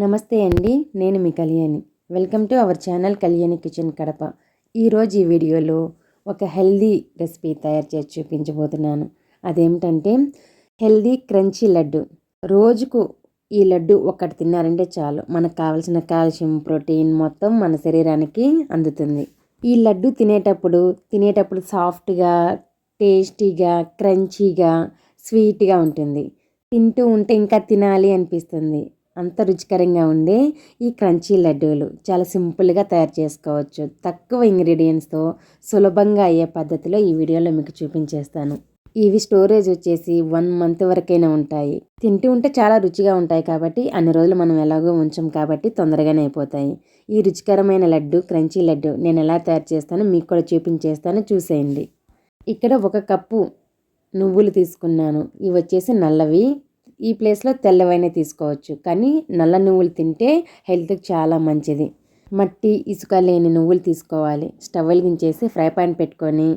నమస్తే అండి, నేను మీ Kalyani. Welcome to our channel Kalyani kitchen Kadapa. ఈరోజు ఈ వీడియోలో ఒక హెల్దీ రెసిపీ తయారు చేసి చూపించబోతున్నాను. అదేమిటంటే హెల్దీ క్రంచీ లడ్డు. రోజుకు ఈ లడ్డు ఒక్కటి తిన్నారంటే చాలు, మనకు కావాల్సిన కాల్షియం, ప్రోటీన్ మొత్తం మన శరీరానికి అందుతుంది. ఈ లడ్డు తినేటప్పుడు సాఫ్ట్గా, టేస్టీగా, క్రంచీగా, స్వీట్గా ఉంటుంది. తింటూ ఉంటే ఇంకా తినాలి అనిపిస్తుంది. అంత రుచికరంగా ఉండే ఈ క్రంచీ లడ్డూలు చాలా సింపుల్గా తయారు చేసుకోవచ్చు. తక్కువ ఇంగ్రీడియంట్స్తో సులభంగా అయ్యే పద్ధతిలో ఈ వీడియోలో మీకు చూపించేస్తాను. ఇవి స్టోరేజ్ వచ్చేసి 1 month వరకైనా ఉంటాయి. తింటూ ఉంటే చాలా రుచిగా ఉంటాయి కాబట్టి అన్ని రోజులు మనం ఎలాగో ఉంచం కాబట్టి తొందరగానే అయిపోతాయి. ఈ రుచికరమైన లడ్డు, క్రంచీ లడ్డు నేను ఎలా తయారు చేస్తానో మీకు కూడా చూపించేస్తాను, చూసేయండి. ఇక్కడ 1 కప్పు నువ్వులు తీసుకున్నాను. ఇవి వచ్చేసి నల్లవి. ఈ ప్లేస్లో తెల్లవైనా తీసుకోవచ్చు, కానీ నల్ల నువ్వులు తింటే హెల్త్కి చాలా మంచిది. మట్టి, ఇసుక లేని నువ్వులు తీసుకోవాలి. స్టవ్ వెలిగించేసి ఫ్రై పాన్ పెట్టుకొని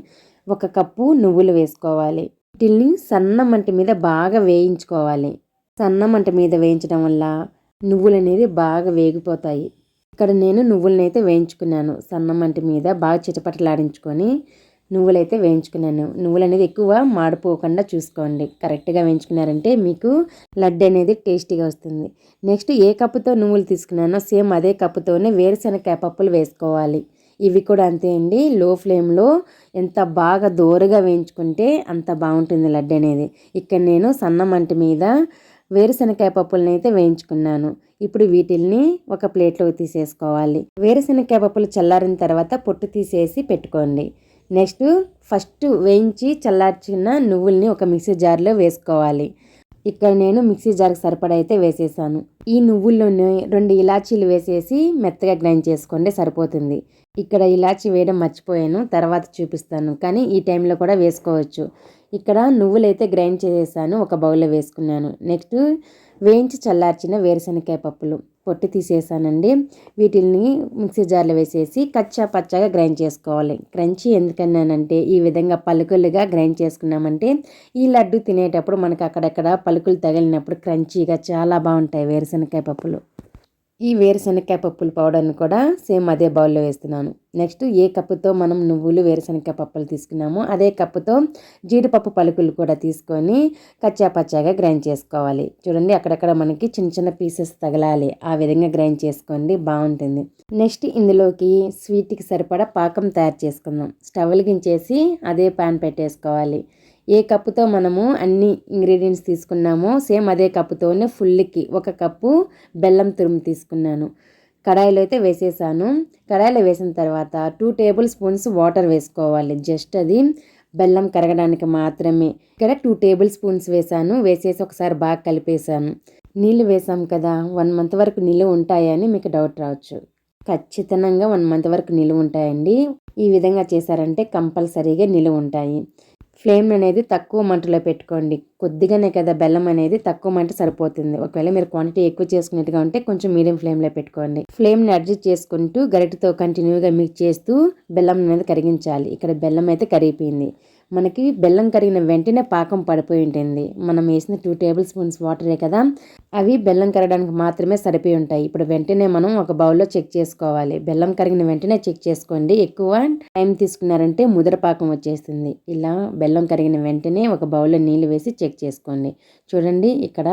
1 కప్పు నువ్వులు వేసుకోవాలి. వీటిని సన్న మంట మీద బాగా వేయించుకోవాలి. సన్న మంట మీద వేయించడం వల్ల నువ్వులు అనేది బాగా వేగిపోతాయి. ఇక్కడ నేను నువ్వులనైతే వేయించుకున్నాను. సన్న మంట మీద బాగా చిటపటలాడించుకొని నువ్వులైతే వేయించుకున్నాను. నువ్వులు అనేది ఎక్కువ మాడిపోకుండా చూసుకోండి. కరెక్ట్గా వేయించుకున్నారంటే మీకు లడ్డు అనేది టేస్టీగా వస్తుంది. నెక్స్ట్ ఏ కప్పుతో నువ్వులు తీసుకున్నానో సేమ్ అదే కప్పుతోనే వేరుశనగకాయ పప్పులు వేసుకోవాలి. ఇవి కూడా అంతే అండి. లో ఫ్లేమ్లో ఎంత బాగా దోరగా వేయించుకుంటే అంత బాగుంటుంది లడ్డు అనేది. ఇక్కడ నేను సన్న మంట మీద వేరుశనగకాయ పప్పులను అయితే వేయించుకున్నాను. ఇప్పుడు వీటిల్ని ఒక ప్లేట్లోకి తీసేసుకోవాలి. వేరుశనగకాయ పప్పులు చల్లారిన తర్వాత పొట్టు తీసేసి పెట్టుకోండి. నెక్స్ట్ ఫస్ట్ వేయించి చల్లార్చిన నువ్వుల్ని ఒక మిక్సీ జార్లో వేసుకోవాలి. ఇక్కడ నేను మిక్సీ జార్కి సరిపడా అయితే వేసేసాను. ఈ నువ్వుల్లోనే 2 ఇలాచీలు వేసేసి మెత్తగా గ్రైండ్ చేసుకోండి, సరిపోతుంది. ఇక్కడ ఇలాచీ వేయడం మర్చిపోయాను, తర్వాత చూపిస్తాను, కానీ ఈ టైంలో కూడా వేసుకోవచ్చు. ఇక్కడ నువ్వులైతే గ్రైండ్ చేసేసాను, ఒక బౌల్లో వేసుకున్నాను. నెక్స్ట్ వేయించి చల్లార్చిన వేరుశనగకాయ పప్పులు పొట్టు తీసేసానండి. వీటిని మిక్సీ జార్లో వేసేసి కచ్చా పచ్చాగా గ్రైండ్ చేసుకోవాలి. క్రంచీ ఎందుకన్నానంటే ఈ విధంగా పలుకులుగా గ్రైండ్ చేసుకున్నామంటే ఈ లడ్డు తినేటప్పుడు మనకు అక్కడక్కడ పలుకులు తగిలినప్పుడు క్రంచీగా చాలా బాగుంటాయి వేరుశనగకాయ పప్పులు. ఈ వేరుశనగకాయ పప్పుల పౌడర్ని కూడా సేమ్ అదే బౌల్లో వేస్తున్నాను. నెక్స్ట్ ఏ కప్పుతో మనం నువ్వులు, వేరుశనగకాయ పప్పులు తీసుకున్నామో అదే కప్పుతో జీడిపప్పు పలుకులు కూడా తీసుకొని కచ్చా పచ్చాగా గ్రైండ్ చేసుకోవాలి. చూడండి, అక్కడక్కడ మనకి చిన్న చిన్న పీసెస్ తగలాలి, ఆ విధంగా గ్రైండ్ చేసుకోండి, బాగుంటుంది. నెక్స్ట్ ఇందులోకి స్వీట్కి సరిపడా పాకం తయారు చేసుకుందాం. స్టవ్ వెలిగించేసి అదే ప్యాన్ పెట్టేసుకోవాలి. ఏ కప్పుతో మనము అన్ని ఇంగ్రీడియంట్స్ తీసుకున్నామో సేమ్ అదే కప్పుతోనే ఫుల్కి 1 కప్పు బెల్లం తురుము తీసుకున్నాను. కడాయిలో అయితే వేసేసాను. కడాయిలో వేసిన తర్వాత 2 tablespoons వాటర్ వేసుకోవాలి. జస్ట్ అది బెల్లం కరగడానికి మాత్రమే. ఇక్కడ 2 tablespoons వేసాను. వేసేసి ఒకసారి బాగా కలిపేసాను. నీళ్ళు వేసాం కదా, 1 month వరకు నిలువ ఉంటాయని మీకు డౌట్ రావచ్చు. ఖచ్చితంగా 1 month వరకు నిలువ ఉంటాయండి. ఈ విధంగా చేశారంటే కంపల్సరీగా నిలువ ఉంటాయి. ఫ్లేమ్ అనేది తక్కువ మంటలో పెట్టుకోండి. కొద్దిగానే కదా బెల్లం అనేది, తక్కువ మంట సరిపోతుంది. ఒకవేళ మీరు క్వాంటిటీ ఎక్కువ చేసుకునేట్టుగా ఉంటే కొంచెం మీడియం ఫ్లేమ్లో పెట్టుకోండి. ఫ్లేమ్ని అడ్జస్ట్ చేసుకుంటూ గరిటెతో కంటిన్యూగా మిక్స్ చేస్తూ బెల్లం అనేది కరిగించాలి. ఇక్కడ బెల్లం అయితే కరిగిపోయింది. మనకి బెల్లం కరిగిన వెంటనే పాకం పడిపోయి ఉంటుంది. మనం వేసిన 2 tablespoons వాటరే కదా, అవి బెల్లం కరగడానికి మాత్రమే సరిపోయి ఉంటాయి. ఇప్పుడు వెంటనే మనం ఒక బౌల్లో చెక్ చేసుకోవాలి. బెల్లం కరిగిన వెంటనే చెక్ చేసుకోండి. ఎక్కువ టైం తీసుకున్నారంటే ముదర పాకం వచ్చేస్తుంది. ఇలా బెల్లం కరిగిన వెంటనే ఒక బౌల్లో నీళ్ళు వేసి చెక్ చేసుకోండి. చూడండి, ఇక్కడ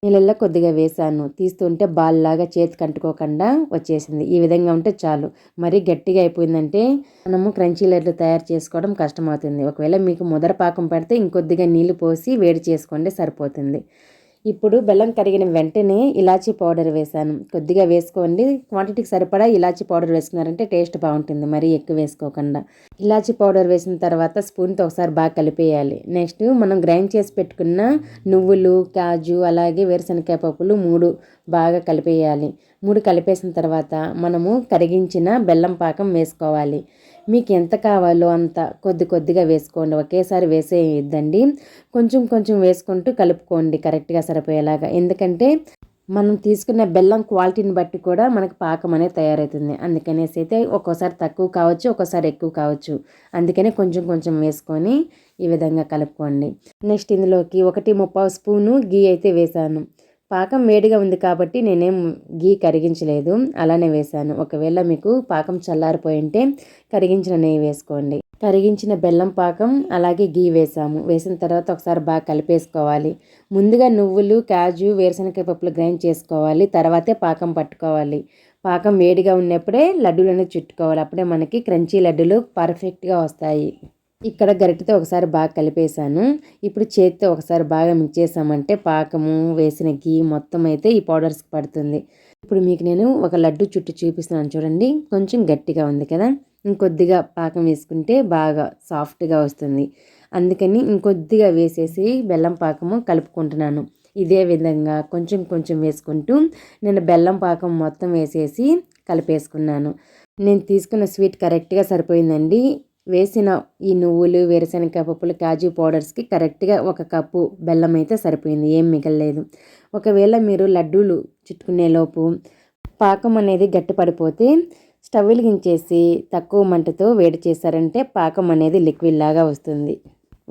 నీళ్ళల్లో కొద్దిగా వేసాను. తీస్తుంటే బాల్ లాగా చేతికి అంటుకోకుండా వచ్చేసింది. ఈ విధంగా ఉంటే చాలు. మరీ గట్టిగా అయిపోయిందంటే మనము క్రంచీ లడ్డు తయారు చేసుకోవడం కష్టమవుతుంది. ఒకవేళ మీకు ముదర పాకం పెడితే ఇంకొద్దిగా నీళ్లు పోసి వేడి చేసుకోండి, సరిపోతుంది. ఇప్పుడు బెల్లం కరిగిన వెంటనే ఇలాచీ పౌడర్ వేసాను. కొద్దిగా వేసుకోండి. క్వాంటిటీకి సరిపడా ఇలాచీ పౌడర్ వేసుకున్నారంటే టేస్ట్ బాగుంటుంది, మరీ ఎక్కువ వేసుకోకుండా. ఇలాచీ పౌడర్ వేసిన తర్వాత స్పూన్తో ఒకసారి బాగా కలిపేయాలి. నెక్స్ట్ మనం గ్రైండ్ చేసి పెట్టుకున్న నువ్వులు, కాజు, అలాగే వేరుశనగకాయ పప్పులు 3 బాగా కలిపేయాలి. 3 కలిపేసిన తర్వాత మనము కరిగించిన బెల్లం పాకం వేసుకోవాలి. మీకు ఎంత కావాలో అంత కొద్దిగా వేసుకోండి. ఒకేసారి వేసేయద్దండి. కొంచెం కొంచెం వేసుకుంటూ కలుపుకోండి కరెక్ట్గా సరిపోయేలాగా. ఎందుకంటే మనం తీసుకున్న బెల్లం క్వాలిటీని బట్టి కూడా మనకు పాకం అనేది తయారవుతుంది. అందుకనేసి అయితే ఒక్కోసారి తక్కువ కావచ్చు, ఒక్కోసారి ఎక్కువ కావచ్చు. అందుకనే కొంచెం కొంచెం వేసుకొని ఈ విధంగా కలుపుకోండి. నెక్స్ట్ ఇందులోకి 1 1/2 స్పూను గీ అయితే వేసాను. పాకం వేడిగా ఉంది కాబట్టి నేనేం గీ కరిగించలేదు, అలానే వేశాను. ఒకవేళ మీకు పాకం చల్లారిపోయి ఉంటే కరిగించిన నెయ్యి వేసుకోండి. కరిగించిన బెల్లం పాకం అలాగే గీ వేసిన తర్వాత ఒకసారి బాగా కలిపేసుకోవాలి. ముందుగా నువ్వులు, కాజు, వేరుశనగకాయ పప్పులు గ్రైండ్ చేసుకోవాలి, తర్వాతే పాకం పట్టుకోవాలి. పాకం వేడిగా ఉన్నప్పుడే లడ్డూలను చుట్టుకోవాలి, అప్పుడే మనకి క్రంచీ లడ్డూలు పర్ఫెక్ట్గా వస్తాయి. ఇక్కడ గరిటెతో ఒకసారి బాగా కలిపేసాను. ఇప్పుడు చేతితో ఒకసారి బాగా మిక్స్ చేసామంటే పాకము, వేసిన గీ మొత్తం అయితే ఈ పౌడర్స్కి పడుతుంది. ఇప్పుడు మీకు నేను ఒక లడ్డు చుట్టూ చూపిస్తున్నాను చూడండి. కొంచెం గట్టిగా ఉంది కదా, ఇంకొద్దిగా పాకం వేసుకుంటే బాగా సాఫ్ట్గా వస్తుంది. అందుకని ఇంకొద్దిగా వేసేసి బెల్లం పాకము కలుపుకుంటున్నాను. ఇదే విధంగా కొంచెం కొంచెం వేసుకుంటూ నేను బెల్లం పాకం మొత్తం వేసేసి కలిపేసుకున్నాను. నేను తీసుకున్న స్వీట్ కరెక్ట్గా సరిపోయిందండి. వేసిన ఈ నువ్వులు, వేరుశనగకాయ పప్పులు, కాజు పౌడర్స్కి కరెక్ట్గా 1 కప్పు బెల్లం అయితే సరిపోయింది, ఏం మిగలలేదు. ఒకవేళ మీరు లడ్డూలు చుట్టుకునేలోపు పాకం అనేది గట్టిపడిపోతే స్టవ్ వెలిగించేసి తక్కువ మంటతో వేడి చేశారంటే పాకం అనేది లిక్విడ్ లాగా వస్తుంది.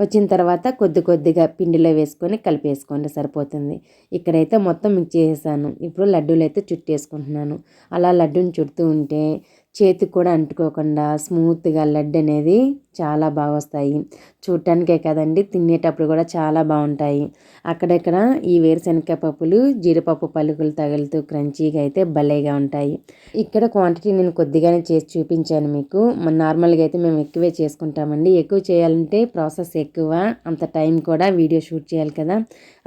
వచ్చిన తర్వాత కొద్ది కొద్దిగా పిండిలో వేసుకొని కలిపేసుకోండి, సరిపోతుంది. ఇక్కడైతే మొత్తం మిక్స్ చేసేసాను. ఇప్పుడు లడ్డూలు అయితే చుట్టేసుకుంటున్నాను. అలా లడ్డూని చుడుతూ ఉంటే చేతికి కూడా అంటుకోకుండా స్మూత్గా లడ్డు అనేది చాలా బాగా వస్తాయి. చూడటానికే కదండి, తినేటప్పుడు కూడా చాలా బాగుంటాయి. అక్కడక్కడ ఈ వేరుశనగకాయ పప్పులు, జీడిపప్పు పలుకులు తగులుతూ క్రంచీగా అయితే భలేగా ఉంటాయి. ఇక్కడ క్వాంటిటీ నేను కొద్దిగానే చేసి చూపించాను మీకు. నార్మల్గా అయితే మేము ఎక్కువే చేసుకుంటామండి. ఎక్కువ చేయాలంటే ప్రాసెస్ ఎక్కువ, అంత టైం కూడా వీడియో షూట్ చేయాలి కదా,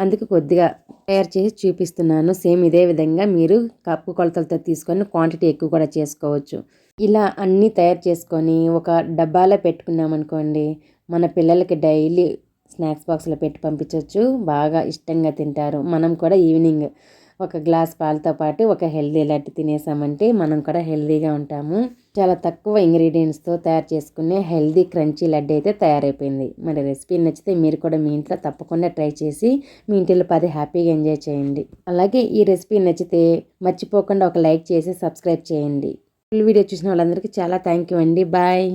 అందుకు కొద్దిగా తయారు చేసి చూపిస్తున్నాను. సేమ్ ఇదే విధంగా మీరు కప్పు కొలతలతో తీసుకొని క్వాంటిటీ ఎక్కువ కూడా చేసుకోవచ్చు. ఇలా అన్నీ తయారు చేసుకొని ఒక డబ్బాలో పెట్టుకున్నామనుకోండి, మన పిల్లలకి డైలీ స్నాక్స్ బాక్స్లో పెట్టి పంపించవచ్చు. బాగా ఇష్టంగా తింటారు. మనం కూడా ఈవినింగ్ ఒక గ్లాస్ పాలతో పాటు ఒక హెల్దీ లడ్డు తినేసామంటే మనం కూడా హెల్దీగా ఉంటాము. చాలా తక్కువ ఇంగ్రీడియంట్స్తో తయారు చేసుకునే హెల్దీ క్రంచీ లడ్డు అయితే తయారైపోయింది. మరి రెసిపీ నచ్చితే మీరు కూడా మీ ఇంట్లో తప్పకుండా ట్రై చేసి మీ ఇంటిలో 10 హ్యాపీగా ఎంజాయ్ చేయండి. అలాగే ఈ రెసిపీ నచ్చితే మర్చిపోకుండా ఒక లైక్ చేసి సబ్స్క్రైబ్ చేయండి. ఫుల్ వీడియో చూసిన వాళ్ళందరికీ చాలా థ్యాంక్ యూ అండి. బాయ్.